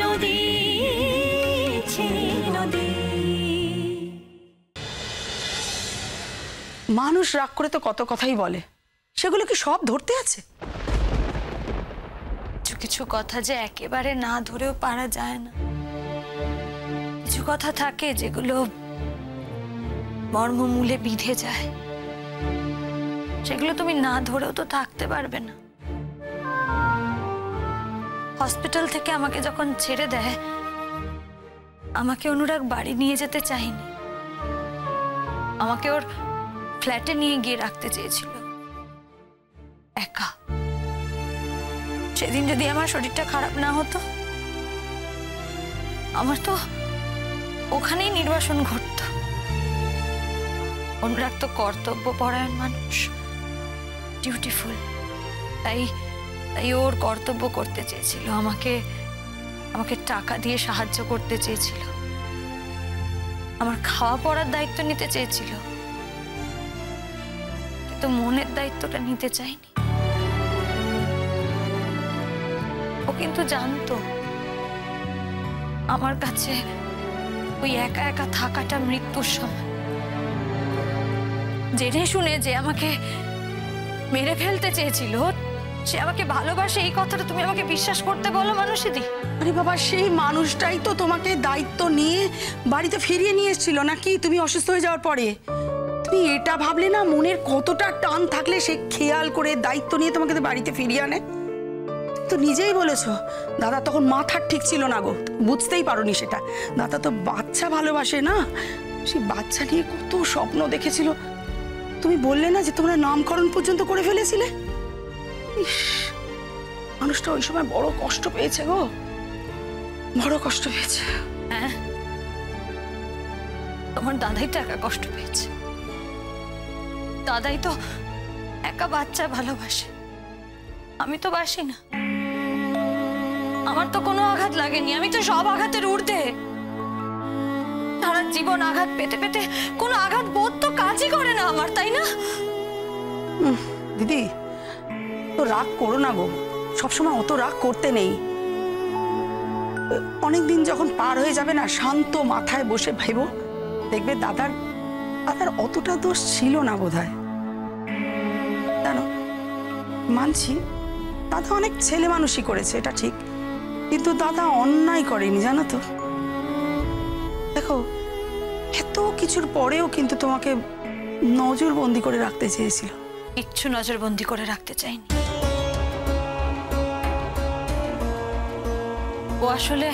নদী নদী। মানুষ রাগ করে তো কত কথাই বলে, সেগুলো কি সব ধরতে আছে? কিছু কিছু কথা যে একেবারে না ধরেও পারা যায় না। কিছু কথা থাকে যেগুলো মর্মমূলে বিঁধে যায়, সেগুলো তুমি না ধরেও তো থাকতে পারবে না। হসপিটাল থেকে আমাকে যখন ছেড়ে দেয়, আমাকে অনুরাগ বাড়ি নিয়ে যেতে চায়নি, আমাকে ওর ফ্ল্যাটে নিয়ে গিয়ে রাখতে চেয়েছিল একা। সেদিন যদি আমার শরীরটা খারাপ না হতো, আমার তো ওখানেই নির্বাসন ঘটত। অনুরাগ তো কর্তব্যপরায়ণ মানুষ, ডিউটিফুল, তাই ওর কর্তব্য করতে চেয়েছিল, আমাকে টাকা দিয়ে সাহায্য করতে চেয়েছিল, আমার খাওয়া পড়ার দায়িত্ব নিতে চেয়েছিল, কিন্তু মনের দায়িত্বটা নিতে চাইনি। ও কিন্তু জানতো আমার কাছে ওই একা একা থাকাটা মৃত্যুর সমান। জেনে শুনে যে আমাকে মেরে ফেলতে চেয়েছিল, সে আমাকে ভালোবাসে, এই কথাটা তুমি আমাকে বিশ্বাস করতে বলো মানুষিদি? আরে বাবা, সেই মানুষটাই তো তোমাকে দায়িত্ব নিয়ে বাড়িতে ফিরিয়ে নিয়ে এসেছিল নাকি তুমি অসুস্থ হয়ে যাওয়ার পরে? তুমি এটা ভাবলে না মনের কতটা টান থাকলে সে খেয়াল করে দায়িত্ব নিয়ে তোমাকে বাড়িতে ফিরিয়ে আনে? তো নিজেই বলেছো দাদা তখন মাথা ঠিক ছিল না গো, বুঝতেই পারোনি সেটা। দাদা তো বাচ্চা ভালোবাসে না, সেই বাচ্চা নিয়ে কত স্বপ্ন দেখেছিল। তুমি বললে না যে তোমরা নামকরণ পর্যন্ত করে ফেলেছিলে? ইস, মানুষটা ওই সময় বড় কষ্ট পেয়েছে গো, বড় কষ্ট পেয়েছে। হ্যাঁ, তোমার দাদাই তো একা কষ্ট পেয়েছে। দাদাই তো একা বাচ্চা ভালোবাসে, আমি তো বাসি না। আমার তো কোনো আঘাত লাগেনি, আমি তো সব আঘাতের ঊর্ধ্বে। সারা জীবন আঘাত পেতে পেতে কোনো আঘাত বোধ তো কাজই করে না আমার, তাই না? দিদি, তো রাগ করো না গো, সবসময় অত রাগ করতে নেই। অনেকদিন যখন পার হয়ে যাবে না, শান্ত মাথায় বসে ভাইবো, দেখবে দাদার অতটা দোষ ছিল না বোধহয়। জানো, মানছি দাদা অনেক ছেলে মানুষই করেছে, এটা ঠিক, কিন্তু দাদা অন্যায় করেনি জানো তো। দেখো, এত কিছুর পরেও কিন্তু তোমাকে নজরবন্দি করে রাখতে চেয়েছিল। কিচ্ছু নজরবন্দি করে রাখতে চাইনি। ও আসলে